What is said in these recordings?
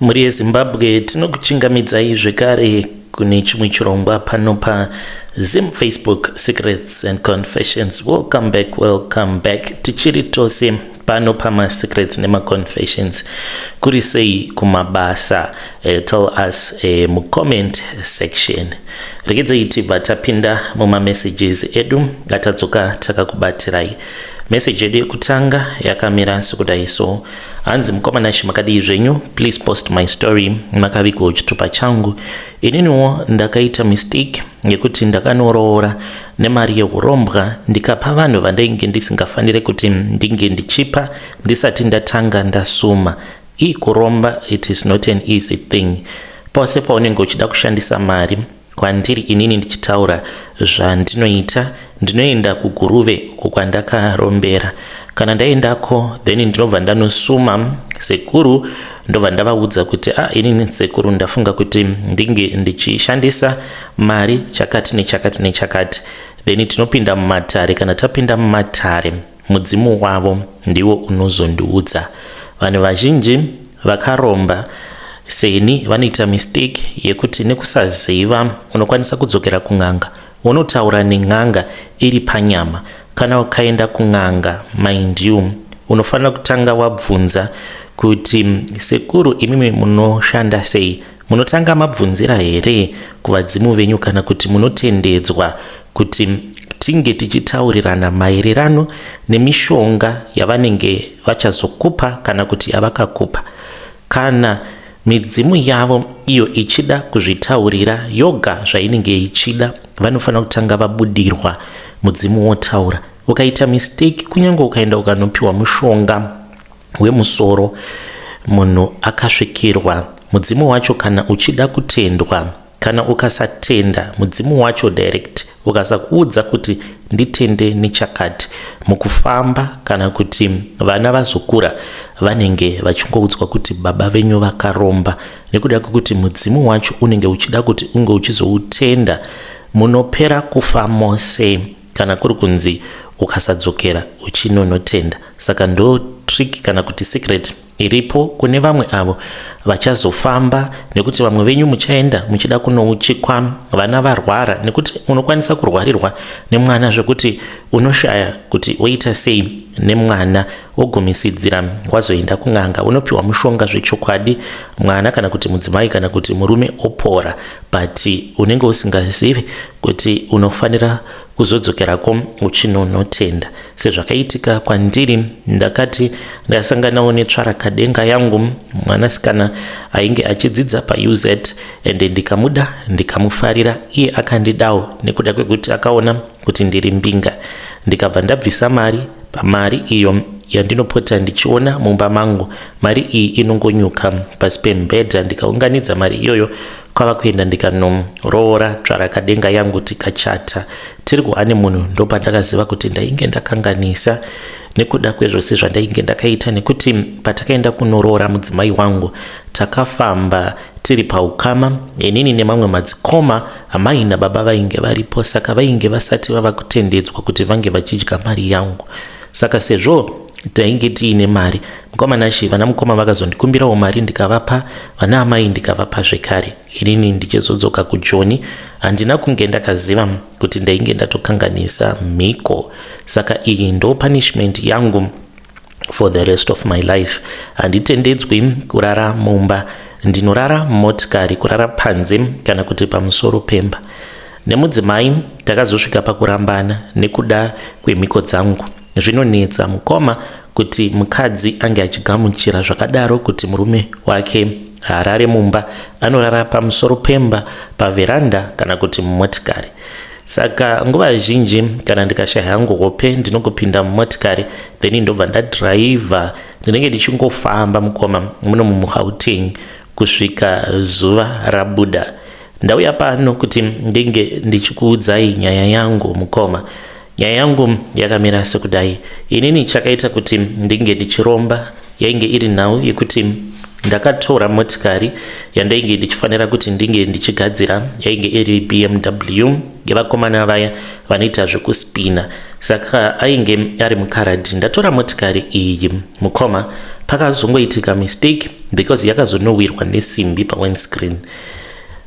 Muri Zimbabwe tinokuchingamidzai zvekare kune chimwe chirongwa pano pa Facebook Secrets and Confessions. Welcome back. Tichiri tose pano pama secrets nema confessions. Kuri sei kumabasa, tell us mu comment section. Regedzai tibva tapinda muma messages edu gatadzoka takakubatirai. Message yedu yekutanga yakamira sekudai so hanzi mukomana shimakadi zvenyu, please post my story makavigwa chitupa changu. Ininiwo ndakaita mistake yekuti ndakanoroora nemari yekurombwa ndikapa vanhu vandainge ndisingafanire kuti ndinge ndichipa ndisati ndatanga ndasuma. Kuromba, it is not an easy thing. Pose paunenge uchida kushandisa mari kwandiri inini ndichitaura zvandinoita, ndinoenda kuguruve kwandakarombera. Kana ndaendako then ndinobva ndanosuma sekuru, ndobva ndavaudza kuti inini sekuru ndafunga kuti ndinge ndichishandisa mari chakati nechakati nechakati. Then tinopinda mumatare. Kana tapinda mumatare, mudzimu wavo ndiwo unozondiudza. Vanhu vazhinji vakaromba seni vanoita mistake yekuti nekusaziva unokwanisa kudzokera kun'anga, unotaura nen'anga iri panyama. Kana ukaenda kun'anga, mind you, unofanira kutanga wabvunza kuti sekuru imimi munoshanda sei, munotanga mabvunzira here kuvadzimu venyu, kana kuti munotendedzwa kuti tinge tichitaurirana maererano nemishonga yavanenge vachazokupa kana kuti yavakakupa. Kana midzimu yavo iyo ichida kuzvitaurira yoga zvainenge ichida, vanofanira kutanga vabudirwa mudzimu wotaura. Ukaita mistake, kunyange ukaenda ukanopiwa mushonga wemusoro, munhu akasvikirwa, mudzimu wacho kana uchida kutendwa, kana ukasatenda mudzimu wacho direct, ukasakuudza kuti nditende nechakati, mukufamba kana kuti vana vazokura vanenge vachingoudzwa kuti baba venyu vakaromba, nekuda kwekuti mudzimu wacho unenge uchida kuti unge uchizoutenda, munopera kufa mose kana kuri kunzi ukasadzokera uchinonotenda. Saka ndo trick kana kuti secret iripo kune vamwe avo vachazofamba, nekuti vamwe venyu muchaenda muchida kunouchikwa, vana varwara, nekuti unokwanisa kurwarirwa nemwana zvekuti unoshaya kuti oita sei nemwana, ogumisidzira wazoenda kun'anga, unopiwa mushonga zvechokwadi, mwana kana kuti mudzimai kana kuti murume opora, but unenge usingazivi kuti unofanira kuzodzokerako uchinonotenda. Sezvakaitika kwandiri, ndakati ndasanganawo netsvarakadenga yangu, mwanasikana ainge achidzidza paUZ, ende ndikamuda ndikamufarira, iye akandidawo nekuda kwekuti akaona kuti ndiri mbinga. Ndikabva ndabvisa mari, pamari iyo yandinopota ndichiona mumba mangu, mari iyi inongonyuka pasi pembedha, ndikaunganidza mari iyoyo kwava kuenda ndikanorora tsvarakadenga yangu tikachata. Tiri kuhanimunhu ndopa ndakaziva kuti ndainge ndakanganisa nekuda kwezvose zvandainge ndakaita, nekuti patakaenda kunorora mudzimai wangu takafamba tiri paukama, inini nemamwe madzikoma, amai nababa vainge varipo, saka vainge vasati vava kutendedzwa kuti vange vachidya mari yangu. Saka sezvo tainge tiine mari, mukomana vana mukoma vakazondikumbirawo mari ndikavapa, vana amai ndikavapa zvekare. Inini ndichizodzoka kuJoni, handina kunge ndakaziva kuti ndainge ndatokanganisa mhiko. Saka iyi ndo punishment yangu for the rest of my life. Handitendedzwi kurara mumba, ndinorara motikari, kurara panze kana kuti pamusoro pemba. Nemudzimai takazosvika pakurambana nekuda kwemhiko dzangu. Zvinonetsa mukoma kuti mukadzi ange achigamuchira zvakadaro kuti murume wake harare mumba, anorara pamusoro pemba, paveranda kana kuti mumotikari. Saka nguva zhinji kana ndikashaya hangu hope ndinongopinda mumotikari, then ndobva ndadhiraivha, ndinenge ndichingofamba mukoma muno muGauteng kusvika zuva rabuda. Ndauya pano kuti ndinge ndichikuudzai nyaya yangu mukoma. Nyaya yangu yakamira sekudai. Inini chakaita kuti ndinge ndichiromba yainge iri nhau yekuti ndakatora motikari yandainge ndichifanira kuti ndinge ndichigadzira, yainge iri BMW yevakomana vaya vanoita zvekuspina. Saka ainge ari mukaradhi. Ndatora motikari iyi mukoma, pakazongoitika mistake because yakazonowirwa nesimbi windscreen.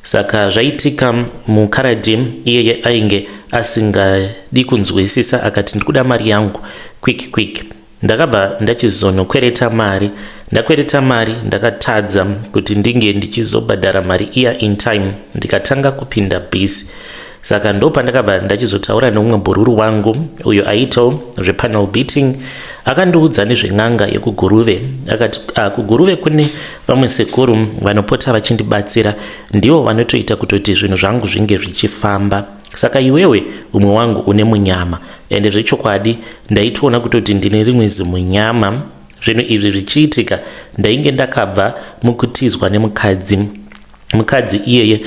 Saka zvaitika mukaradhi iyeye ainge asingadi kunzwisisa akati ndikuda mari yangu quick. Ndakabva ndachizonokwereta mari. Ndakwereta mari ndakatadza kuti ndinge ndichizobhadhara mari iya in time, ndikatanga kupinda bhisi. Saka ndo pandakabva ndachizotaura neumwe bhururu wangu uyo aitawo zvepanel beating, akandiudza nezven'anga yekuguruve. Akati kuguruve kune vamwe sekuru vanopota vachindibatsira, ndivo vanotoita kutoti zvinhu zvangu zvinge zvichifamba. Saka iwewe umwe wangu une munyama, ende zvechokwadi ndaitoona kutoti ndine rimwe zimunyama. Zvinhu izvi zvichiitika ndainge ndakabva mukutizwa nemukadzi iyeye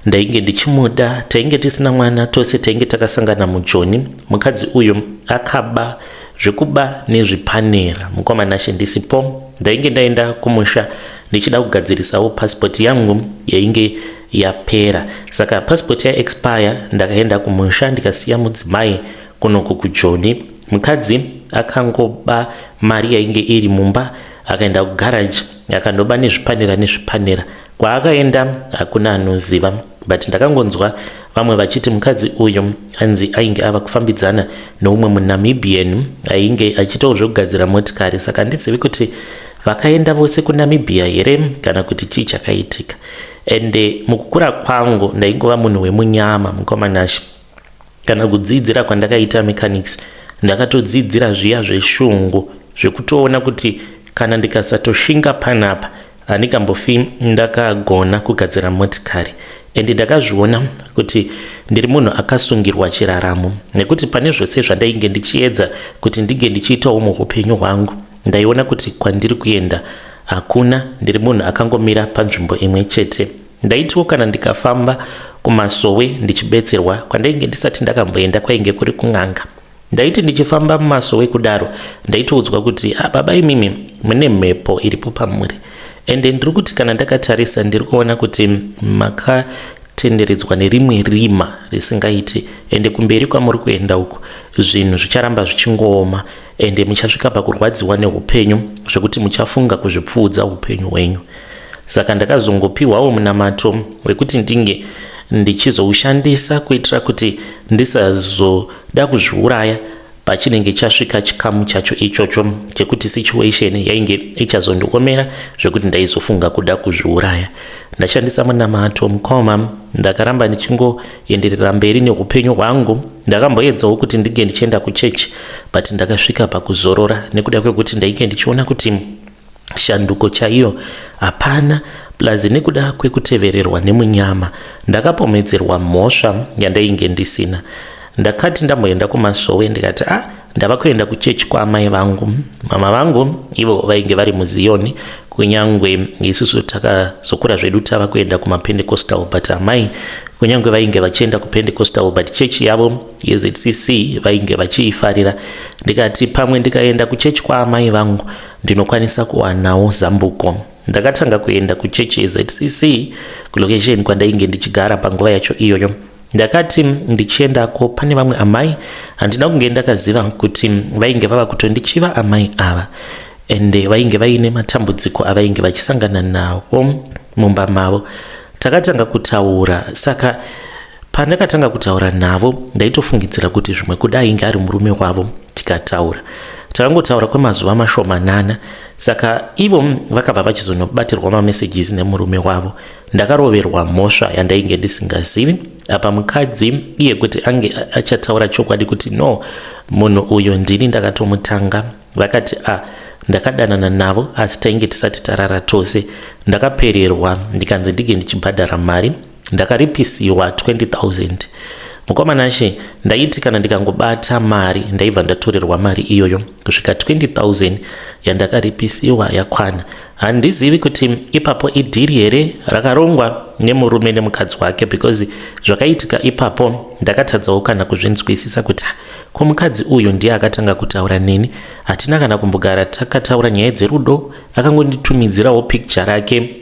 ndainge ndichimuda, tainge tisina mwana, tose tainge takasangana mujoni. Mukadzi uyu akaba zvekuba nezvipanera, mukomana ndisipo. Ndainge ndaenda kumusha ndichida kugadzirisawo passport yangu yainge yapera. Saka passport ya expire, ndakaenda kumusha ndikasiya mudzimai kunoko kujoni. Mukadzi akangoba mari yainge iri mumba, akaenda kugarage akandoba nezvipanera. Kwaakaenda hakuna anoziva, but ndakangonzwa vamwe vachiti mukadzi uyu anzi ainge ava kufambidzana neumwe muNamibian ainge achitawo zvekugadzira motikari. Saka ndizivi kuti vakaenda vose kuNamibia here kana kuti chii chakaitika. Ende mukukura kwangu ndaingova munhu wemunyama mukomanashi. Kana kudzidzira kwandakaita mechanics ndakatodzidzira zviya zveshungu zvekutoona kuti kana ndikasatoshinga panapa handikambofi ndakagona kugadzira motikari. Ende ndakazviona kuti ndiri munhu akasungirwa chiraramo, nekuti pane zvose zvandainge ndichiedza kuti ndige ndichiitawo muupenyu hwangu ndaiona kuti kwandiri kuenda hakuna. Ndiri munhu akangomira panzvimbo imwe chete. Ndaitiwo kana ndikafamba kumasowe ndichibetserwa kwandainge ndisati ndakamboenda kwainge kuri kun'anga. Ndaiti ndichifamba mumasowe kudaro ndaitoudzwa kuti baba imimi mune mhepo iripo pamuri. Ende ndiri kuti kana ndakatarisa ndiri kuona kuti makatenderedzwa nerimwe rima risingaiti, ende kumberi kwamuri kuenda uku zvinhu zvicharamba zvichingooma, ende muchasvika pakurwadziwa neupenyu zvekuti muchafunga kuzvipfuudza upenyu hwenyu. Saka ndakazongopiwawo munamato wekuti ndinge ndichizoushandisa kuitira kuti ndisazoda kuzviuraya pachinenge chasvika chikamu chacho ichocho chekuti situation yainge ichazondiomera zvekuti ndaizofunga kuda kuzviuraya. Ndashandisa munamato mukoma, ndakaramba ndichingoenderera mberi neupenyu hwangu. Ndakamboedzawo kuti ndinge ndichienda kuchechi, but ndakasvika pakuzorora nekuda kwekuti ndainge ndichiona kuti shanduko chaiyo hapana, plus nekuda kwekutevererwa nemunyama ndakapomedzerwa mhosva yandainge ndisina. Ndakati ndamboenda kumasowe ndikati ndava kuenda kuchechi kwaamai vangu. Mama vangu ivo vainge vari muZioni, kunyangwe isusu takazokura zvedu tava kuenda kumaPentecostal, but amai kunyangwe vainge vachienda kuPentecostal, but chechi yavo yeZCC vainge vachiifarira. Ndikati pamwe ndikaenda kuchechi kwaamai vangu ndinokwanisa kuwanawo zambuko. Ndakatanga kuenda kuchechi yeZCC kulocation kwandainge ndichigara panguva yacho iyoyo. Ndakati ndichiendako pane vamwe amai handina kunge ndakaziva kuti vainge vava kutondichiva amai ava, ende vainge vaine matambudziko avainge vachisangana nawo mumba mavo. Takatanga kutaura, saka pandakatanga kutaura navo ndaitofungidzira kuti zvimwe kudai ainge ari murume wavo. Tikataura takangotaura kwemazuva mashomanana, saka ivo vakabva vachizonobatirwa mamessages nemurume wavo. Ndakaroverwa mhosva yandainge ndisingazivi. Apa mukadzi iye kuti ange achataura chokwadi kuti no, munhu uyu ndini ndakatomutanga. Vakati ndakadanana navo asi tainge tisati tarara tose. Ndakapererwa ndikanzi ndige ndichibhadhara mari, ndakaripisiwa 20,000. mukomanashi ndaiti kana ndikangobata mari ndaibva ndatorerwa mari iyoyo kusvika 20,000 yandakaripisiwa yakwana. Handizivi kuti ipapo idhiri here rakarongwa nemurume nemukadzi wake, because zvakaitika ipapo ndakatadzawo kana kuzvinzwisisa kuti ko mukadzi uyu ndiye akatanga kutaura neni, hatina kana kumbogara takataura nyaya dzerudo. Akangonditumidzirawo picture rake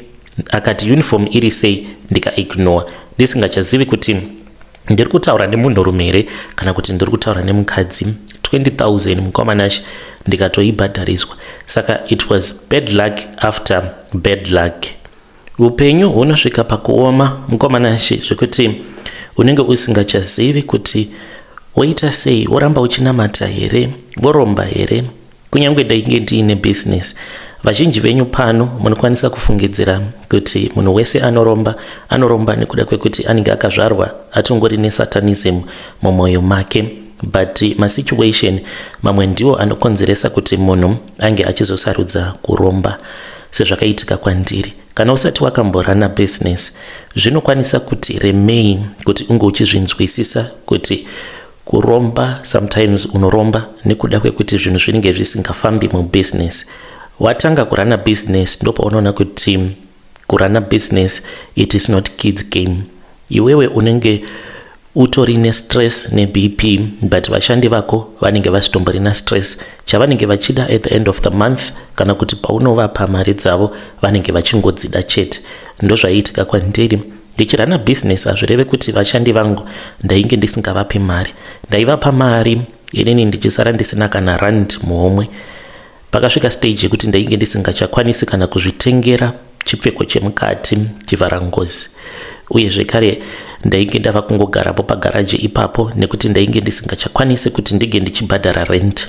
akati uniform iri sei, ndikaignore ndisingachazivi kuti ndiri kutaura nemunhurume here kana kuti ndiri kutaura nemukadzi. 20,000 mukomanashi ndikatoibhadhariswa. Saka it was bad luck after bad luck. Upenyu hunosvika pakuoma mukomanashi zvekuti unenge usingachazivi kuti woita sei, woramba uchinamata here, woromba here. Kunyange ndainge ndiine business, vazhinji venyu pano munokwanisa kufungidzira kuti munhu wese anoromba nekuda kwekuti anenge akazvarwa atongori nesatanism mumwoyo make. But masituation mamwe ndiwo anokonzeresa kuti munhu ange achizosarudza kuromba. Sezvakaitika kwandiri, kana usati wakamborana business, zvinokwanisa kuti remei kuti unge uchizvinzwisisa kuti kuromba sometimes unoromba nekuda kwekuti zvinhu zvinenge zvisingafambi mubusiness. Watanga kurana business ndipo unaona kuti kurana business it is not kids game. Iwewe unenge utori nestress neBP, but vashandi vako vanenge vasitombo na stress chavanenge vachida at the end of the month, kana kuti paunovapa mari dzavo vanenge vachingodzida chete. Ndo zvaiitika kwandiri ndichirana business. Hazvireve kuti vashandi vangu ndainge ndisingavapi mari, ndaivapa mari inini ndichisara ndisina kana rand muhomwe. Pakasvika stage yekuti ndainge ndisingachakwanisi kana kuzvitengera chipfeko chemukati, chivhara ngozi, uye zvekare ndainge ndava kungogarapo pagaraji ipapo nekuti ndainge ndisingachakwanisi kuti ndige ndichibhadhara rent.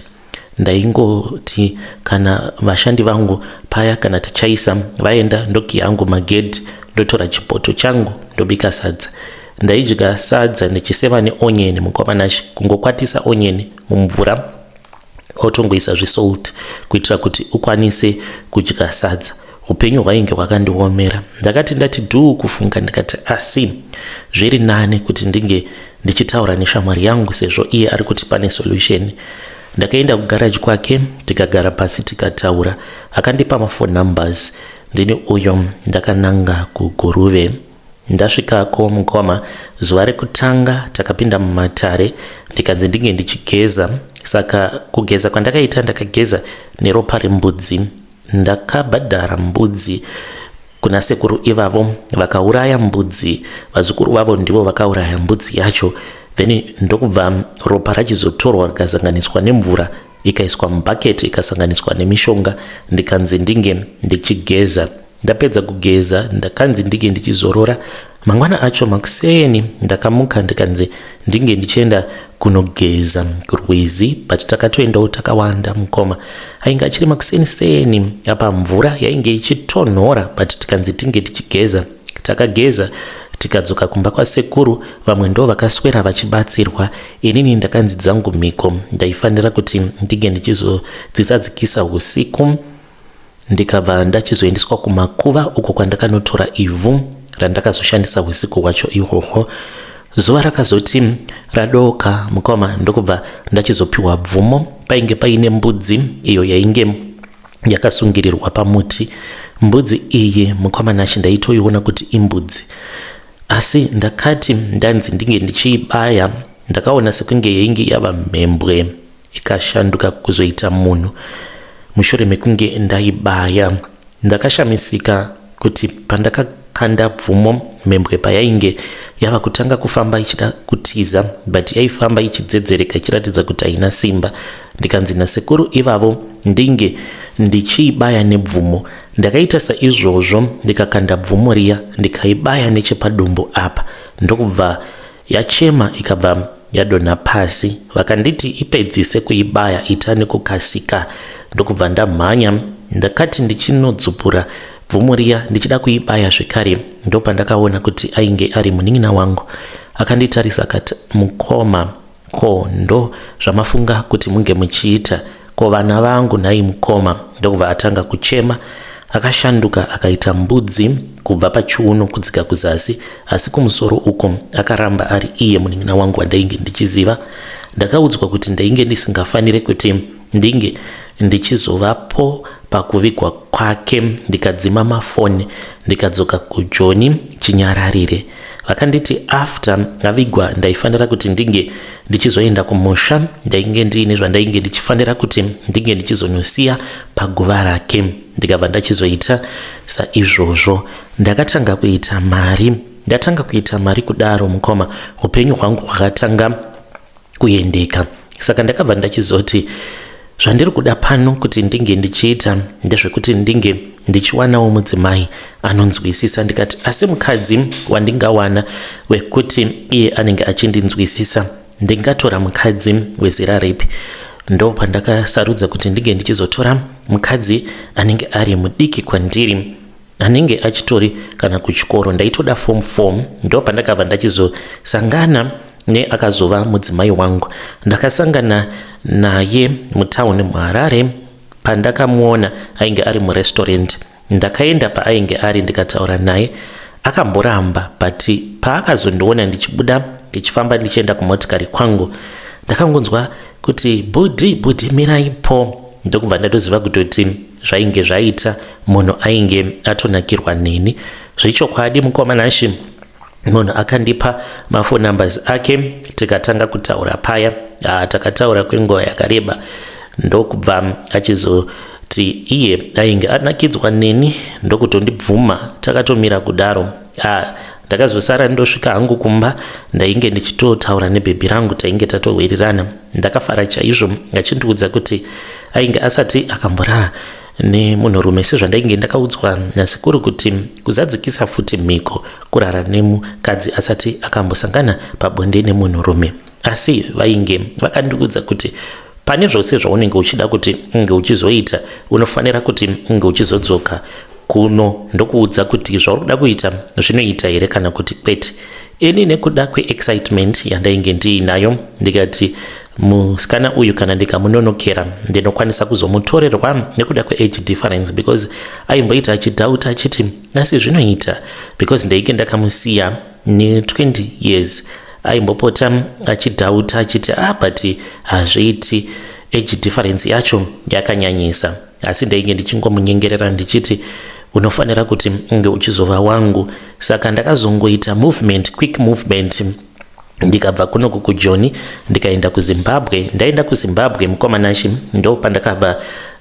Ndaingoti kana vashandi vangu paya kana tachaisa vaenda, ndokiya yangu magedhi, ndotora chipoto changu ndobika sadza. Ndaidya sadza ndichiseva neonyeni mukomanashi, kungokwatisa onyeni mumvura otongoisa zvisalt kuitira kuti ukwanise kudya sadza. Upenyu hwainge hwakandiomera. Ndakati ndati dhuu kufunga, ndikati asi zviri nane kuti ndinge ndichitaura neshamwari yangu sezvo iye ari kuti pane solution. Ndakaenda kugaraji kwake, tikagara pasi tikataura. Akandipa mafone numbers. Ndini uyo ndakananga kuGuruve. Ndasvikako mukoma zuva rekutanga takapinda mumatare, ndikanzi ndinge ndichigeza. Saka kugeza kwandakaita ndakageza neropa rembudzi. Ndakabhadhara mbudzi kuna sekuru ivavo, vakauraya mbudzi, vazukuru vavo ndivo vakauraya mbudzi yacho. Then ndokubva ropa rachizotorwa rikazanganiswa nemvura ikaiswa mubhaketi ikasanganiswa nemishonga, ndikanzi ndinge ndichigeza. Ndapedza kugeza ndakanzi ndinge ndichizorora. Mangwana acho makuseni ndakamuka ndikanzi ndinge ndichienda kunogeza kurwizi, but takatoendawo takawanda mukoma. Ainge achiri makuseni seni apa mvura yainge ichitonhora, but tikanzi tinge tichigeza. Takageza tikadzoka kumba kwasekuru, vamwe ndo vakaswera vachibatsirwa. Inini ndakanzi dzangu miko ndaifanira kuti ndinge ndichizodzisadzikisa usiku. Ndikabva ndachizoendeswa kumakuva uko kwandakanotora ivhu randakazoshandisa usiku hwacho ihwohwo. Zuva rakazoti radoka mukoma, ndokubva ndachizopiwa bvumo. Painge paine mbudzi iyo yainge yakasungirirwa pamuti. Mbudzi iyi mukoma nashi ndaitoiona kuti imbudzi, asi ndakati ndanzi ndinge ndichiibaya, ndakaona sekunge yainge yava mhembwe ikashanduka kuzoita munhu. Mushure mekunge ndaibaya ndakashamisika kuti pandakakanda bvumo, mhembwe payainge yava kutanga kufamba ichida kutiza, but yaifamba ichidzedzereka ichiratidza kuti haina simba. Ndikanzi nasekuru ivavo ndinge ndichiibaya nebvumo. Ndakaita saizvozvo, ndikakanda bvumo riya ndikaibaya nechepadumbu apa. Ndokubva yachema ikabva yadonha pasi. Vakanditi ipedzise kuibaya itane kukasika. Ndokubva ndamhanya, ndakati ndichinodzupura bvumo riya ndichida kuibaya zvekare, ndopandakaona kuti ainge ari munin'ina wangu. Akanditarisa akati, mukoma, ko ndo zvamafunga kuti munge muchiita? Ko vana vangu nhai mukoma? Ndokubva atanga kuchema. Akashanduka akaita mbudzi kubva pachiuno kudzika kuzasi, asi kumusoro uko akaramba ari iye munin'ina wangu wandainge ndichiziva. Ndakaudzwa kuti ndainge ndisingafanire kuti ndinge ndichizovapo pakuvigwa kwake. Ndikadzima mafoni ndikadzoka kuJoni chinyararire. Vakanditi after avigwa ndaifanira kuti ndinge ndichizoenda kumusha. Ndainge ndiine zvandainge ndichifanira kuti ndinge ndichizonosiya paguva rake. Ndikabva ndachizoita saizvozvo. Ndakatanga kuita mari. Ndatanga kuita mari kudaro mukoma, upenyu hwangu hwakatanga kuendeka. Saka ndakabva ndachizoti zvandiri kuda pano kuti ndinge ndichiita ndezvekuti ndinge ndichiwanawo mudzimai anonzwisisa. Ndikati asi mukadzi wandingawana wekuti iye anenge achindinzwisisa ndingatora mukadzi wezera ripi? Ndo pandakasarudza kuti ndinge ndichizotora mukadzi anenge ari mudiki kwandiri, anenge achitori kana kuchikoro. Ndaitoda form 4. Ndo pandakabva ndachizosangana neakazova mudzimai wangu. Ndakasangana naye mutauni muHarare. Pandakamuona ainge ari murestaurant, ndakaenda paainge ari ndikataura naye. Akamboramba, but paakazondiona ndichibuda ndichifamba ndichienda kumotikari kwangu, ndakangonzwa kuti budhi miraipo. Ndokubva ndatoziva kutoti zvainge zvaita munhu ainge atonakirwa neni. Zvechokwadi mukomana ashi munhu akandipa mafoni numbers ake, tikatanga kutaura paya. Takataura kwenguva yakareba, ndokubva achizoti iye ainge anakidzwa neni ndokutondibvuma. Takatomira kudaro. Ndakazosara ndosvika hangu kumba, ndainge ndichitotaura nebhebhi rangu, tainge tatowirirana. Ndakafara chaizvo, achindiudza kuti ainge asati akamborara nemunhurume sezvandainge ndakaudzwa nasikuru kuti kuzadzikisa futi mhiko kurara nemukadzi asati akambosangana pabonde nemunhurume. Asi vainge vakandiudza kuti pane zvose zvaunenge uchida kuti unge uchizoita, unofanira kuti unge uchizodzoka kuno ndokuudza kuti zvaurikuda kuita zvinoita here kana kuti kwete. Ini nekuda kweexcitement yandainge ndiinayo, ndikati musikana uyu kana ndikamunonokera ndinokwanisa kuzomutorerwa nekuda kweage difference, because aimboita achidhauta achiti asi zvinoita, because ndainge ndakamusiya ne20 years. Aimbopota achidhauta achiti but hazviiti, age difference yacho yakanyanyisa. Asi ndainge ndichingomunyengerera ndichiti unofanira kuti unge uchizova wangu. Saka ndakazongoita quick movement, ndikabva kuno kujoni ndikaenda kuZimbabwe. Ndaenda kuZimbabwe mukomanashi, ndo pandakabva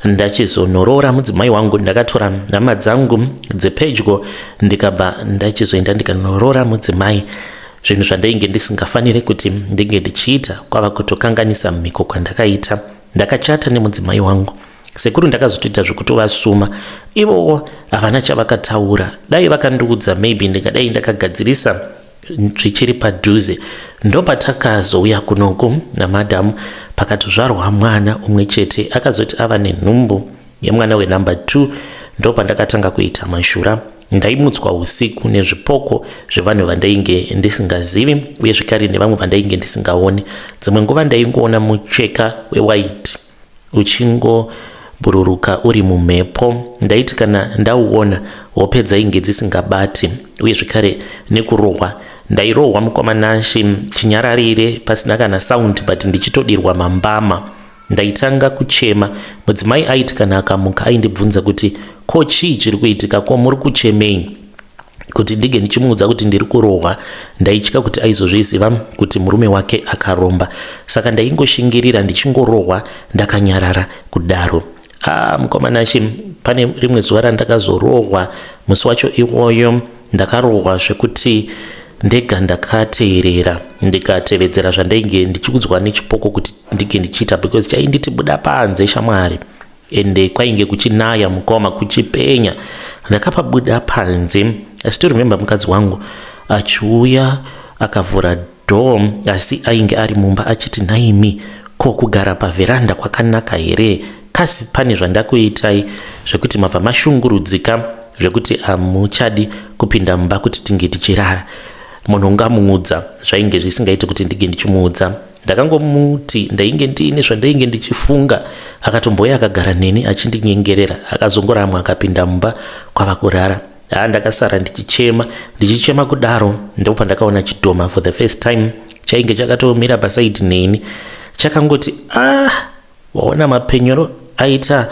ndachizonorora mudzimai wangu. Ndakatora nhama dzangu dzepedyo ndikabva ndachizoenda ndikanorora mudzimai. Zvinhu zvandainge ndisingafanire kuti ndinge ndichiita kwava kutokanganisa mhiko kwandakaita. Ndakachata nemudzimai wangu. Sekuru ndakazotoita zvekutovasuma. Ivowo havana chavakataura. Dai vakandiudza maybe ndingadai ndakagadzirisa zvichiri padhuze. Ndo patakazouya kunoku namadhamu, pakatozvarwa mwana umwe chete. Akazoti ava nenhumbu yemwana wenumber 2. Ndo pandakatanga kuita mashura. Ndaimutswa usiku nezvipoko zvevanhu vandainge ndisingazivi, uye zvikari nevamwe vandainge ndisingaoni. Dzimwe nguva ndaingoona mucheka wewhite uchingobhururuka uri mumhepo. Ndaiti kana ndauona hope dzainge dzisingabati, uye zvikare nekurohwa. Ndairohwa mukomanashi chinyararire pasina kana sound, but ndichitodirwa mambama. Ndaitanga kuchema. Mudzimai aiti kana akamuka aindibvunza kuti ko chii chiri kuitika, ko muri kuchemei? Kuti ndige ndichimuudza kuti ndiri kurohwa. Ndaitya kuti aizozviziva kuti murume wake akaromba. Saka ndaingoshingirira ndichingorohwa ndakanyarara kudaro. Mukomanashi, pane rimwe zuva randakazorohwa. Musi wacho iwoyo ndakarohwa zvekuti ndega ndakateerera ndikatevedzera zvandainge ndichiudzwa nechipoko kuti ndinge ndichiita, because chainditi buda panze shamwari, ende kwainge kuchinaya mukoma kuchipenya. Ndakapabuda panze. I still remember mukadzi wangu achiuya akavhura door, asi ainge ari mumba achiti naimi ko kugara pavheranda kwakanaka here? Kasi pane zvandakuitai zvekuti mabva mashungurudzika zvekuti hamuchadi kupinda mumba kuti tinge tichirara? Munhu ungamuudza. Zvainge zvisingaiti kuti ndinge ndichimuudza. Ndakangomuti ndainge ndiine zvandainge ndichifunga. Akatomboya akagara neni achindinyengerera. Akazongoramwa akapinda mumba kwava kurara. Ndakasara ndichichema kudaro. Ndipo pandakaona chidhoma for the first time chainge chakatomira pasaidi neni. Chakangoti waona mapenyero aita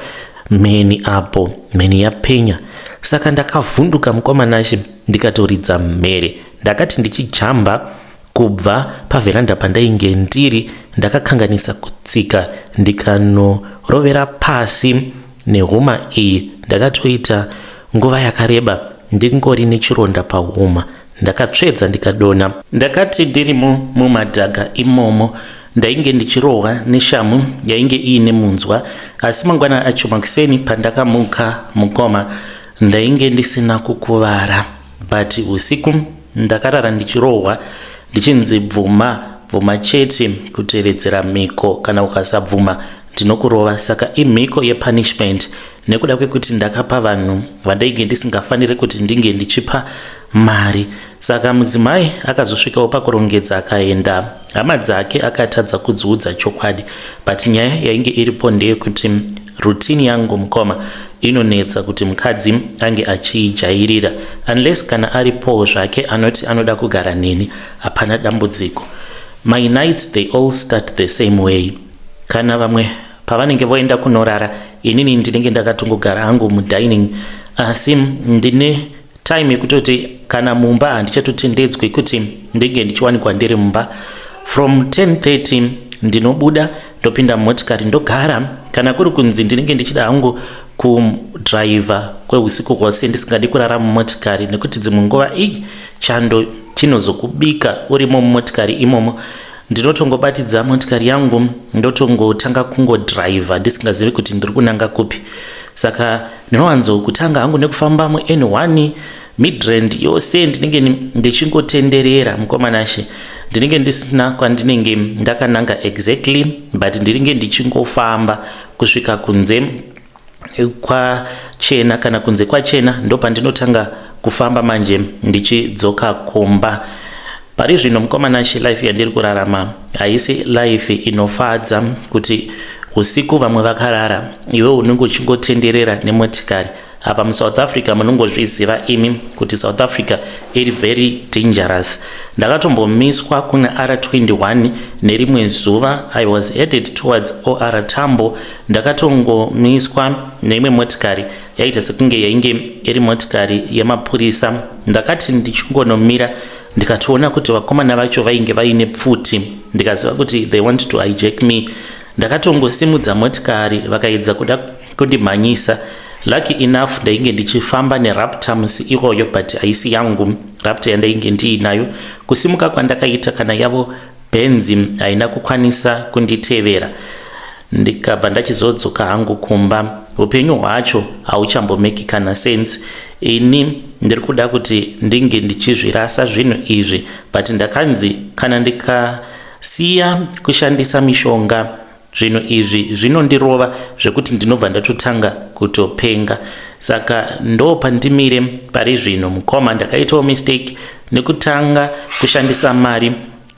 mheni apo, mheni yapenya. Saka ndakavhunduka mukomanashi ndikatoridza mhere. Ndakati ndichijamba kubva pavheranda pandainge ndiri, ndakakanganisa kutsika ndikanorovera pasi nehuma iyi. Ndakatoita nguva yakareba ndingori nechironda pahuma. Ndakatsvedza ndikadona. Ndakati ndirimo mumadhaga imomo ndainge ndichirohwa neshamu yainge iine munzwa, asi mangwana acho makuseni pandakamuka mukoma ndainge ndisina kukuvara, but usiku ndakarara ndichirohwa ndichinzi bvuma chete kutevedzera mhiko, kana ukasabvuma ndinokurova. Saka imhiko yepunishment nekuda kwekuti ndakapa vanhu vandainge ndisingafaniri kuti ndinge ndichipa mari. Saka mudzimai akazosvikawo pakurongedza akaenda. Hama dzake akatadza kudziudza chokwadi, but nyaya yainge iripo ndeyekuti rutini yangu mukoma inonetsa kuti mukadzi ange achijairira, unless kana aripo zvake anoti anoda kugara neni, hapana dambudziko. My nights they all start the same way. Kana vamwe pavanenge voenda kunorara, inini ndinenge ndakatongogara hangu mudining, asi ndine time yekutoti kana mumba handichatotendedzwi kuti ndinge ndichiwanikwa ndiri mumba. From 10:30 ndinobuda ndopinda motikari ndogara, kana kuri kunzi ndinenge ndichida hangu kudriver kweusiku hwose ndisingadi kurara mumotikari, nekuti dzimwe nguva chando chinozokubika urimo mumotikari imomo. Ndinotongobatidza motikari yangu ndotongotanga kungodriver ndisingazivi kuti ndiri kunanga kupi. Saka ndinowanzo kutanga hangu nekufamba muN1 Midrand yose ndinenge ndichingotenderera mukomanashe, ndinenge ndisina kwandinenge ndakananga exactly, but ndinenge ndichingofamba kusvika kunze kwachena, kana kunze kwachena ndopandinotanga kufamba manje ndichidzoka kumba. Pari zvino mukomanashe life yandiri kurarama haisi life inofadza kuti usiku vamwe vakarara iwe unenge uchingotenderera nemotikari. Apa muSouth Africa munongozviziva imi kuti South Africa iri very dangerous. Ndakatombomiswa kuna R21 nerimwe zuva, I was headed towards OR Tambo. Ndakatongomiswa neimwe motikari yaita sekunge yainge iri motikari yemapurisa. Ndakati ndichingonomira ndikatoona kuti vakomana vacho vainge vaine pfuti, ndikaziva kuti they want to hijack me. Ndakatongosimudza motikari vakaedza kuda kundimhanyisa. Lucky enough ndainge ndichifamba neRaptor musi iroyo, but haisi yangu Raptor yandainge ndiinayo. Kusimuka kwandakaita kana yavo Benzi haina kukwanisa kunditevera, ndikabva ndachizodzoka hangu kumba. Upenyu hwacho hauchambomeki kana sense. Ini ndiri kuda kuti ndinge ndichizvirasa zvinhu izvi, but ndakanzi kana ndikasiya kushandisa mishonga zvinhu izvi zvinondirova zvekuti ndinobva ndatotanga kutopenga. Saka ndo pandimire pari zvino mukoma. Ndakaitawo mistake nekutanga kushandisa mari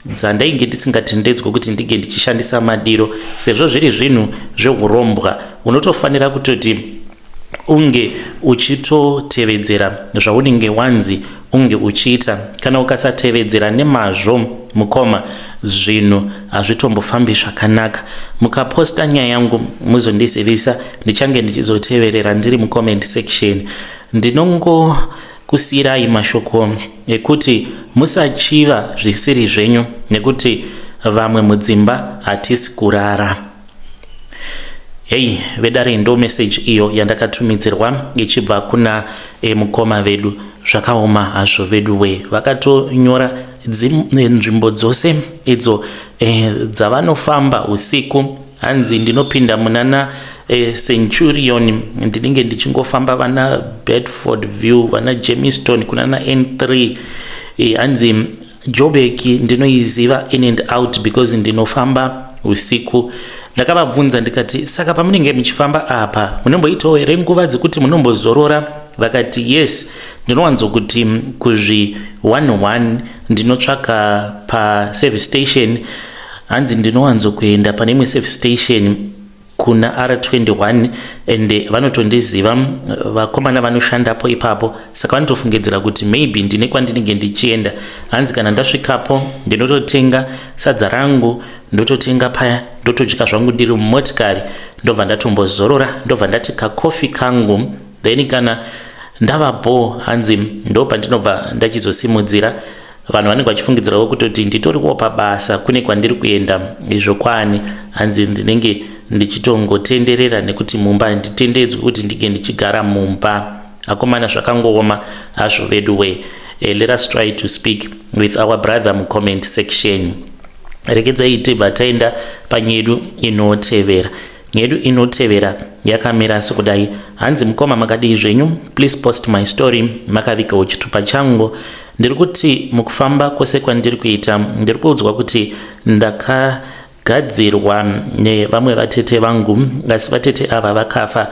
dzandainge ndisingatendedzwe kuti ndinge ndichishandisa madiro, sezvo zviri zvinhu zveurombwa. Unotofanira kutoti unge uchitotevedzera zvaunenge wanzi unge uchiita. Kana ukasatevedzera nemazvo mukoma, zvinhu hazvitombofambi zvakanaka. Mukaposta nyaya yangu muzondizivisa, ndichange ndichizoteverera ndiri mucomment section. Ndinongokusiyirai mashoko ekuti musachiva zvisiri zvenyu, nekuti vamwe mudzimba hatisi kurara. Hey, vedare ndo message iyo yandakatumidzirwa ichibva kuna mukoma vedu. Zvakaoma hazvo vedu we, vakatonyora nzvimbo dzose idzo dzavanofamba usiku. Hanzi ndinopinda munana Centurion, ndinenge ndichingofamba vana Bedford View, vana Jamestown, kunana N3. Hanzi Joburg ndinoiziva in and out because ndinofamba usiku. Ndakavabvunza ndikati, saka pamunenge muchifamba apa munomboitawo here nguva dzekuti munombozorora? Vakati yes, ndinowanzo kuti kuzvi 11 ndinotsvaka pa service station. Hanzi ndinowanzo kuenda pane imwe service station kuna R21 and vanotondiziva vakomana vanoshandapo ipapo, saka vanotofungidzira kuti maybe ndine kwandinenge ndichienda. Hanzi kana ndasvikapo ndinototenga sadza rangu, ndototenga paya, ndotodya zvangu ndiri mumotikari, ndobva ndatombozorora, ndobva ndati kakofi kangu, then kana ndavapo hanzi ndo pandinobva ndachizosimudzira. Vanhu vanenge vachifungidzirawo kutoti nditoriwo pabasa kune kwandiri kuenda izvo kwani. Hanzi ndinenge ndichitongotenderera nekuti mumba handitendedzwi kuti ndinge ndichigara mumba. Akomana zvakangooma hazvo vedu we. Let us try to speak with our brother mu comment section. Regedzai tibva taenda panyedu inotevera. Nyedu inotevera yakamira sekudai. Hanzi mukoma makadii zvenyu? Please post my story. Makavikawo chitupa changu. Ndiri kuti mukufamba kwose kwandiri kuita ndiri kuudzwa kuti ndakagadzirwa nevamwe vatete vangu, asi vatete ava vakafa.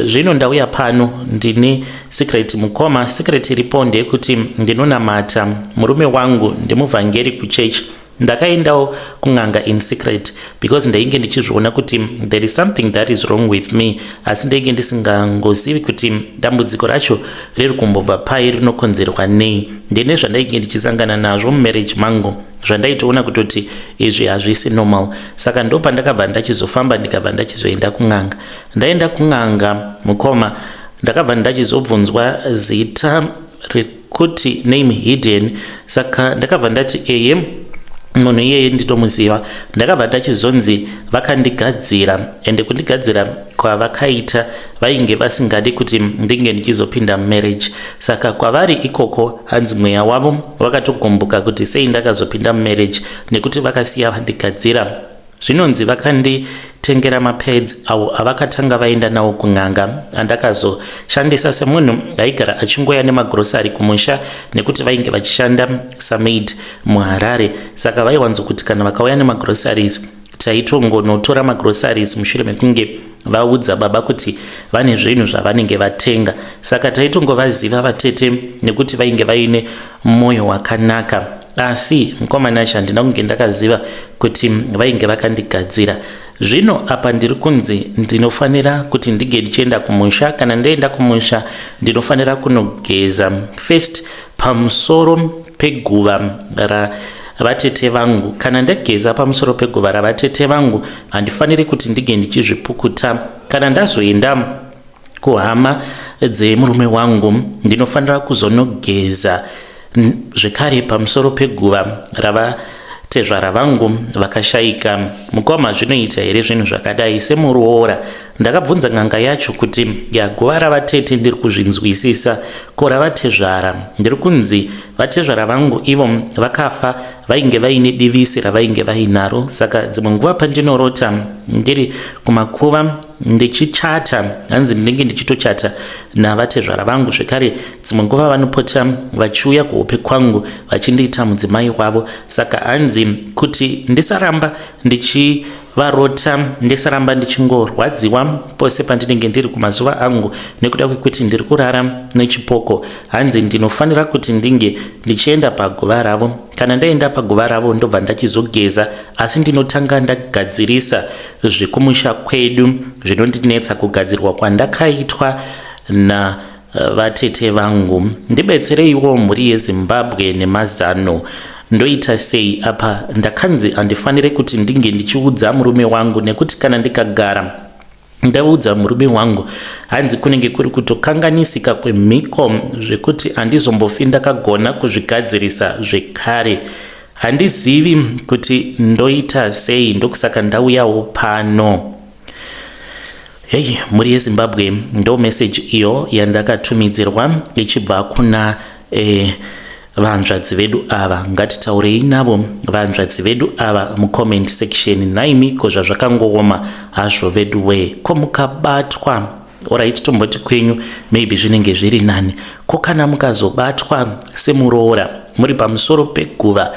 Zvino ndauya pano ndine secret mukoma. Secret iripo ndeyekuti ndinonamata murume wangu ndimuvhangeri kuchechi. Ndakaendawo kun'anga in secret because ndainge ndichizviona kuti there is something that is wrong with me, asi ndainge ndisingangozivi kuti dambudziko racho riri kumbobva pai, rinokonzerwa nei. Ndine zvandainge ndichisangana nazvo mumarriage mangu zvandaitoona kutoti izvi hazvisi normal. Saka ndo pandakabva ndachizofamba ndikabva ndachizoenda kun'anga. Ndaenda kun'anga mukoma, ndakabva ndachizobvunzwa zita rekuti name hidden. Saka ndakabva ndati munhu iyeye nditomuziva. Ndakabva ndachizonzi vakandigadzira, ende kundigadzira kwavakaita vainge vasingadi kuti ndinge ndichizopinda mumarriage. Saka kwavari ikoko hanzi mweya wavo vakatogomboka kuti sei ndakazopinda mumarriage nekuti vakasiya vandigadzira. Zvinonzi vakanditengera mapads avo avakatanga vaenda nawo kun'anga, andakazoshandisa semunhu aigara achingoya nemagrosari kumusha nekuti vainge vachishanda samaid muHarare. Saka vaiwanzokuti kana vakauya nemagrosaries taitongonotora magrosaries mushure mekunge vaudza baba kuti vane zvinhu zvavanenge vatenga. Saka taitongovaziva vatete nekuti vainge vaine mwoyo wakanaka. Asi mukomana handina kunge ndakaziva kuti vainge vakandigadzira. Zvino apa ndiri kunzi ndinofanira kuti ndige ndichienda kumusha. Kana ndaenda kumusha ndinofanira kunogeza first pamusoro peguva ravatete vangu. Kana ndageza pamusoro peguva ravatete vangu handifaniri kuti ndige ndichizvipukuta. Kana ndazoenda kuhama dzemurume wangu ndinofanira kuzonogeza zvekare pamusoro peguva ravatezvara vangu vakashayika. Mukoma, zvinoita here zvinhu zvakadai semuroora? Ndakabvunza n'anga yacho kuti guva ravatete ndiri kuzvinzwisisa, ko ravatezvara ndiri kunzi vatezvara vangu ivo vakafa vainge vaine divisi ravainge vainaro. Saka dzimwe nguva pandinorota ndiri kumakuva ndichichata, hanzi ndinenge ndichitochata navatezvara vangu. Zvekare dzimwe nguva vanopota vachiuya kuhope kwangu vachindiita mudzimai wavo. Saka hanzi kuti ndisaramba ndichivarota, ndisaramba ndichingorwadziwa pose pandinenge ndiri kumazuva angu nekuda kwekuti ndiri kurara nechipoko. Hanzi ndinofanira kuti ndinge ndichienda paguva ravo. Kana ndaenda paguva ravo ndobva ndachizogeza, asi ndinotanga ndagadzirisa zvekumusha kwedu zvinondinetsa kugadzirwa kwandakaitwa navatete vangu. Ndibetsereiwo mhuri yeZimbabwe nemazano. Ndoita sei apa? Ndakanzi handifanire kuti ndinge ndichiudza murume wangu, nekuti kana ndikagara ndaudza murume wangu hanzi kunenge kuri kutokanganisika kwemhiko zvekuti handizombofi ndakagona kuzvigadzirisa zvekare. Handizivi kuti ndoita sei, ndokusaka ndauyawo pano. Hey, muri yeZimbabwe, ndo message iyo yandakatumidzirwa ichibva kuna vanzvadzi vedu ava. Ngatitaurei navo vanzvadzi vedu ava mucomment section. Naimi ko zvazvakangooma hazvo vedu we, ko mukabatwa alright, tomboti kwenyu maybe zvinenge zviri nani. Ko kana mukazobatwa semuroora muri pamusoro peguva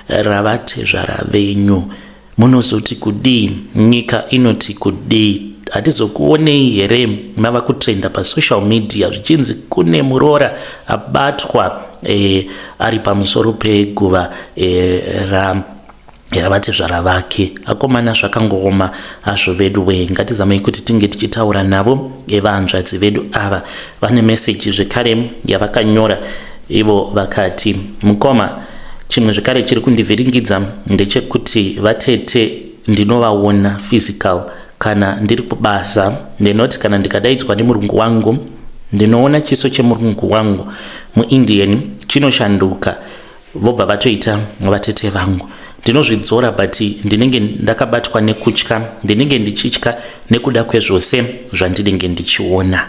ravatezvara venyu, munozoti kudii? Nyika inoti kudii? Hatizokuonei here mava kutrenda pasocial media zvichinzi kune muroora abatwa ari pamusoro peguva ravatezvara vake? Akomana zvakangooma hazvo vedu we. Ngatizamei kuti tinge tichitaura navo vanzvadzi vedu ava. Vane message zvekare yavakanyora ivo vakati, mukoma, chimwe zvekare chiri kundivhiringidza ndechekuti vatete ndinovaona physical kana ndiri kubasa. Ndinoti kana ndikadaidzwa nemurungu wangu ndinoona chiso chemurungu wangu muIndian chinoshanduka, vobva vatoita vatete vangu. Ndinozvidzora but ndinenge ndakabatwa nekutya, ndinenge ndichitya nekuda kwezvose zvandinenge ndichiona.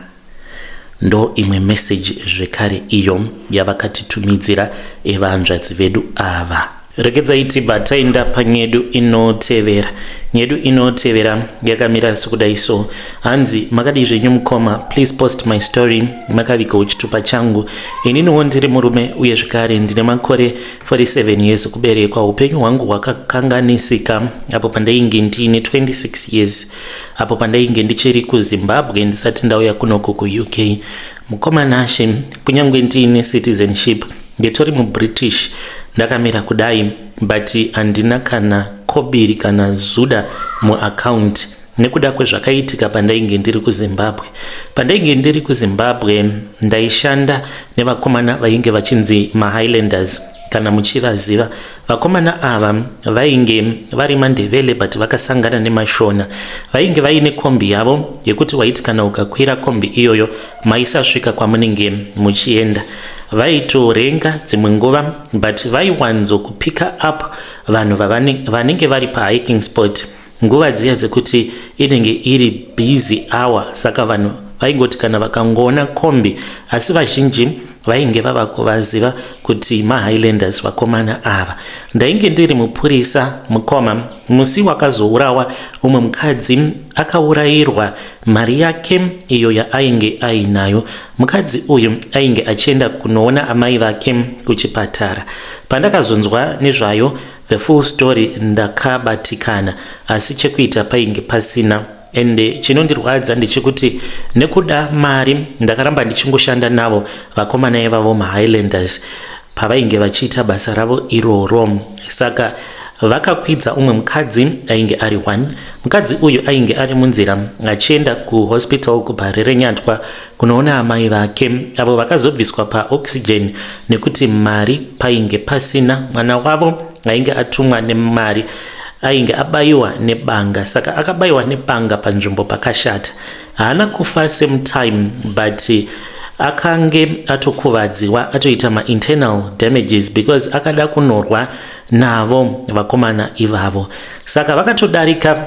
Ndo imwe message zvekare iyo yavakatitumidzira evanzvadzi vedu ava. Regedzai tibva taenda panyedu inotevera. Nyedu inotevera yakamira sekudai so. Hanzi makadi zvenyu mukoma, please post my story. Makavigawo chitupa changu. Ininiwo ndiri murume uye zvekare ndine makore 47 years kuberekwa. Upenyu hwangu hwakakanganisika apo pandainge ndine 26 years. Apo pandainge ndichiri kuZimbabwe ndisati ndauya kunoko kuUK. Mukoma nashe kunyangwe ndine citizenship ndetori muBritish ndakamira kudai, but handina kana kobiri kana zuda muaccount nekuda kwezvakaitika pandainge ndiri kuZimbabwe. Pandainge ndiri kuZimbabwe ndaishanda nevakomana vainge vachinzi maHighlanders kana muchivaziva. Vakomana ava vainge vari mandevele but vakasangana nemashona. Vainge vaine kombi yavo yekuti waiti kana ukakwira kombi iyoyo maisasvika kwamunenge muchienda. Vaitorenga dzimwe nguva but vaiwanzo kupika up vanhu vanenge vari pahiking spot nguva dziya dzekuti inenge iri busy hour. Saka vanhu vaingoti kana vakangona kombi, asi vazhinji vainge vava kuvaziva kuti maHighlanders vakomana ava. Ndainge ndiri mupurisa mukoma. Musi wakazourawa umwe mukadzi akaurayirwa mari yake iyo yaainge ainayo. Mukadzi uyu ainge achienda kunoona amai vake kuchipatara. Pandakazonzwa nezvayo the full story ndakabatikana, asi chekuita painge pasina. Ende chinondirwadza ndechekuti nekuda mari ndakaramba ndichingoshanda navo vakomana ivavo maHighlanders pavainge vachiita basa ravo iroro. Saka vakakwidza umwe mukadzi ainge ari 1. Mukadzi uyu ainge ari munzira achienda kuhospital kuBharere Nyatwa kunoona amai vake avo vakazobviswa paoxygen nekuti mari painge pasina. Mwana wavo ainge atumwa nemari, ainge abayiwa nebanga. Saka akabayiwa nebanga panzvimbo pakashata. Haana kufa same time but akange atokuvadziwa, atoita ma-internal damages because akada kunorwa navo vakomana ivavo. Saka vakatodarika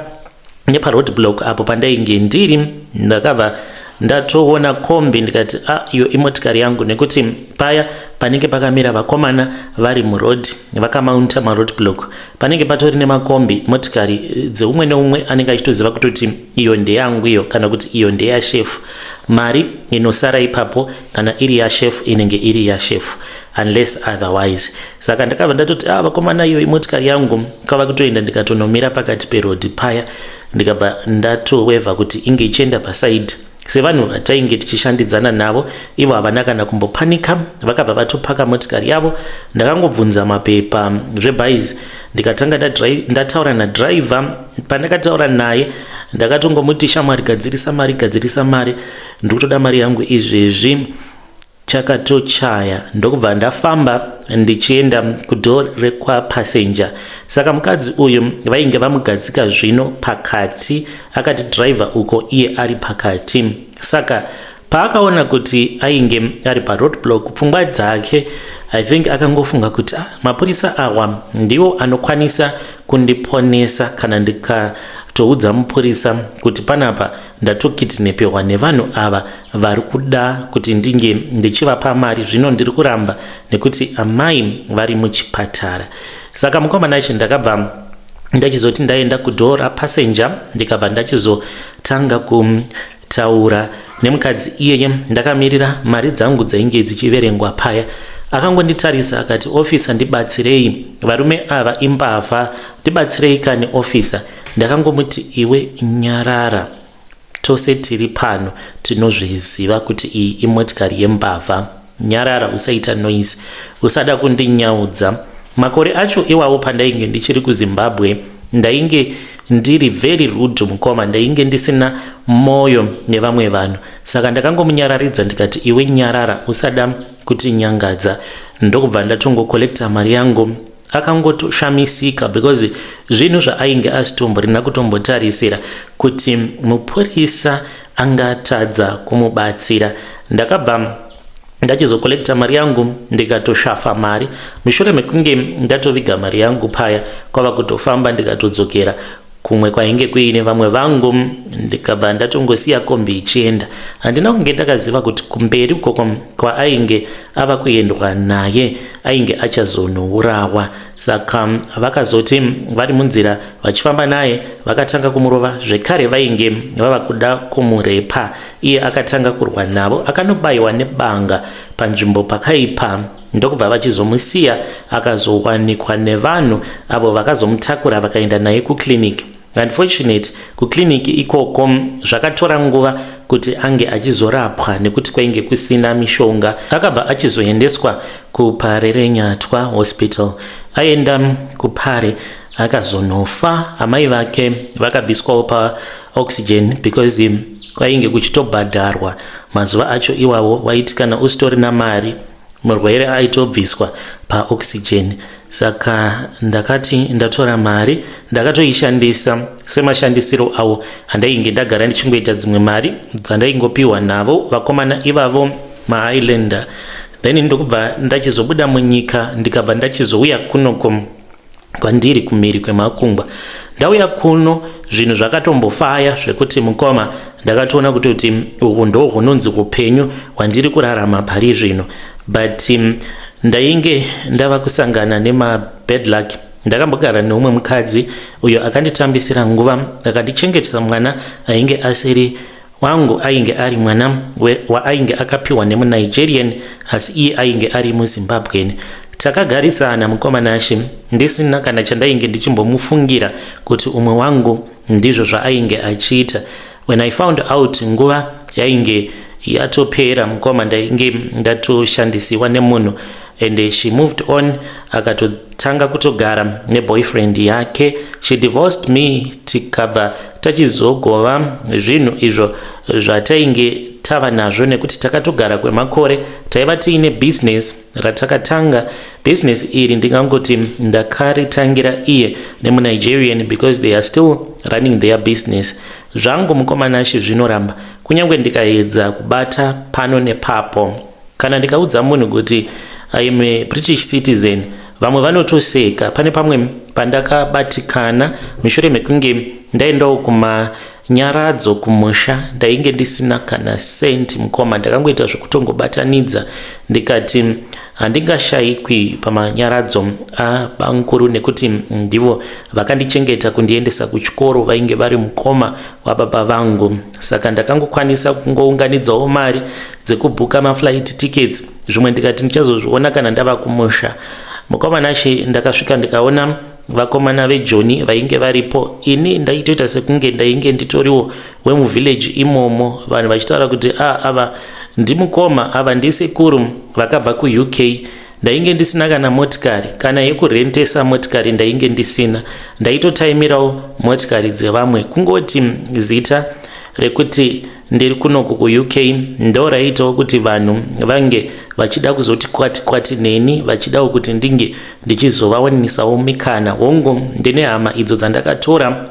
neparoadblock apo pandainge ndiri. Ndakabva ndatoona kombi ndikati iyo imotikari yangu, nekuti paya panenge pakamira vakomana vari muroad vakamaunta maroadblock panenge patori nemakombi motikari dzeumwe neumwe anenge achitoziva kutoti iyo ndeyangu iyo kana kuti iyo ndeyashefu. Mari inosara ipapo kana iri yashefu inenge iri yashefu unless otherwise. Saka ndakabva ndatoti vakomana iyo imotikari yangu. Kava kutoenda ndikatonomira pakati peroad paya, ndikabva ndatoweva kuti inge ichienda paside. Sevanhu vatainge tichishandidzana navo ivo havana kana kumbopanika, vakabva vatopaka motikari yavo. Ndakangobvunza mapepa zvebhaizi ndikatanga ndataura nadriver. Pandakataura naye ndakatongomuti shamwari gadzirisa mari, ndikutoda mari yangu izvezvi. Chakatochaya ndokubva ndafamba ndichienda kudhoo rekwapasenja. Saka mukadzi uyu vainge vamugadzika zvino pakati, akati driver uko iye ari pakati. Saka paakaona kuti ainge ari paroadblock, pfungwa dzake I think akangofunga kuti mapurisa awa ndiwo anokwanisa kundiponesa kana ndikatoudza mupurisa kuti panapa ndatokidnepewa nevanhu ava vari kuda kuti ndinge ndichivapa mari, zvino ndiri kuramba nekuti amai vari muchipatara. Saka mukomana nacho ndakabva ndachizoti ndaenda kudhoo rapasenja, ndikabva ndachizotanga kutaura nemukadzi iyeye. Ndakamirira mari dzangu dzainge dzichiverengwa paya. Akangonditarisa akati, officer ndibatsirei, varume ava imbavha, ndibatsirei kani officer. Ndakangomuti iwe nyarara, tose tiri pano tinozviziva kuti iyi imotikari yembavha. Nyarara, usaita noise, usada kundinyaudza. Makore acho iwawo pandainge ndichiri kuZimbabwe ndainge ndiri very rude mukoma, ndainge ndisina moyo nevamwe vanhu. Saka ndakangomunyararidza ndikati iwe nyarara, usada kuti nyangadza. Ndokubva ndatongokolekta mari yangu. Akangotoshamisika because zvinhu zvaainge asitomborina kutombotarisira kuti mupurisa angatadza kumubatsira. Ndakabva ndachizokolekta mari yangu ndikatoshafa mari. Mushure mekunge ndatoviga mari yangu paya, kwava kutofamba ndikatodzokera kumwe kwainge kuine vamwe vangu. Ndikabva ndatongosiya kombi ichienda. Handina kunge ndakaziva kuti kumberi uko kwaainge ava kuendwa naye ainge achazonourawa. Saka vakazoti vari munzira vachifamba naye vakatanga kumurova zvekare, vainge vava kuda kumurepa. Iye akatanga kurwa navo, akanobayiwa nebanga panzvimbo pakaipa, ndokubva vachizomusiya akazowanikwa nevanhu avo vakazomutakura vakaenda naye kuclinic. Unfortunate, kuclinic ikoko zvakatora nguva kuti ange achizorapwa nekuti kwainge kusina mishonga. Akabva achizoendeswa kuPare Nyatwa Hospital. Aenda kuPare akazonofa. Amai vake vakabviswawo pa oxygen because kwainge kuchitobhadharwa mazuva acho iwawo. Waiti kana usitori namari murwere aitobviswa pa oxygen. Saka ndakati ndatora mari ndakatoishandisa semashandisiro awo andainge ndagara ndichingoita dzimwe mari dzandaingopiwa navo vakomana ivavo maIslander. Then ndokubva ndachizobuda munyika ndikabva ndachizouya kunoko kwandiri kumhiri kwemakungwa. Ndauya kuno zvinhu zvakatombofaya zvekuti mukoma ndakatoona kuti uhu ndo hunonzi upenyu hwandiri kurarama pari zvino. But ndainge ndava kusangana nema bad luck. Ndakambogara neumwe mukadzi uyo akanditambisira nguva akandichengetesa mwana ainge asiri wangu, ainge ari mwana ainge akapiwa nemuNigerian asi iye ainge ari muZimbabwean. Takagarisana mukoma nashe ndisina kana chandainge ndichimbomufungira kuti umwe wangu ndizvo zvaainge achiita. When I found out nguva yainge yatopera, mukoma ndainge ndatoshandisiwa nemunhu and she moved on, akatotanga kutogara neboyfriend yake. She divorced me, tikabva tachizogova zvinhu izvo zvatainge tava nazvo nekuti takatogara kwemakore. Taiva tiine business ratakatanga. Business iri ndingangoti ndakaritangira iye nemuNigerian because they are still running their business. Zvangu mukoma nashe zvinoramba kunyange ndikaedza kubata pano nepapo. Kana ndikaudza munhu kuti I am a British citizen, vamwe vanotoseka. Pane pamwe pandakabatikana mushure mekunge ndaendawo kumanyaradzo kumusha, ndainge ndisina kana senti mukoma. Ndakangoita zvokutongobatanidza ndikati handingashayikwi pamanyaradzo abankuru nekuti ndivo vakandichengeta kundiendesa kuchikoro, vainge vari mukoma wababa vangu. Saka ndakangokwanisa kungounganidzawo mari dzekubhuka maflight tickets. Zvimwe ndikati ndichazozviona kana ndava kumusha. Mukoma nashe ndakasvika ndikaona vakomana veJoni vainge varipo. Ini ndaitoita sekunge ndainge nditoriwo wemuvillage imomo, vanhu vachitaura kuti ava ndimukoma, ava ndisekuru vakabva kuUK. Ndainge ndisina kana motikari, kana yekurentesa motikari ndainge ndisina. Ndaitotaimirawo motikari dzevamwe. Kungoti zita rekuti ndiri kunoku kuUK ndo raitawo kuti vanhu vange vachida kuzoti kwati neni, vachidawo kuti ndinge ndichizovawanisawo mikana. Hongu ndine hama idzo dzandakatora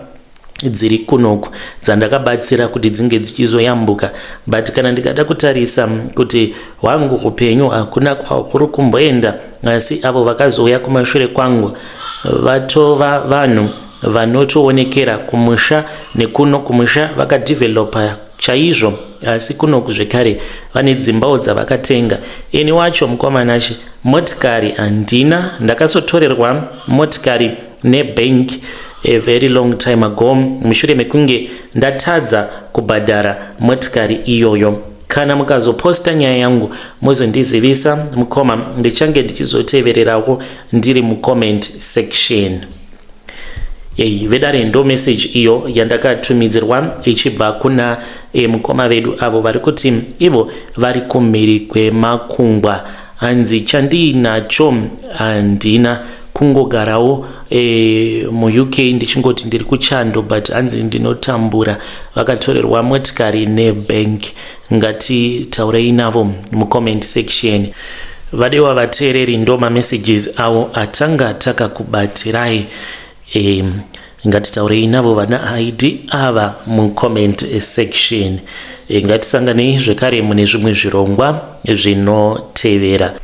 dziri kunoku dzandakabatsira kuti dzinge dzichizoyambuka. But kana ndikada kutarisa kuti wangu upenyu hakuna kwakuri kumboenda, asi avo vakazouya kumashure kwangu vatova vanhu vanotoonekera kumusha nekuno. Kumusha vakadevelopa chaizvo, asi kunoku zvekare vane dzimbawo dzavakatenga. Ini wacho mukoma nashe motikari handina. Ndakazotorerwa motikari nebank a very long time ago mushure mekunge ndatadza kubhadhara motikari iyoyo. Kana mukazoposta nyaya yangu muzondizivisa mukoma, ndichange ndichizotevererawo ndiri mucomment section. Vedare ndo message iyo yandakatumidzirwa ichibva kuna mukoma vedu avo vari kuti ivo vari kumhiri kwemakungwa. Hanzi chandinacho handina, kungogarawo muUK ndichingoti ndiri kuchando, but hanzi ndinotambura. Vakatorerwa motikari nebank. Ngatitaurei navo mucomment section. Vadewa vateereri ndo mamessages avo atanga takakubatirai. Ngatitaurei navo vana ID ava mucomment section. Ngatisanganei zvekare mune zvimwe zvirongwa zvinotevera.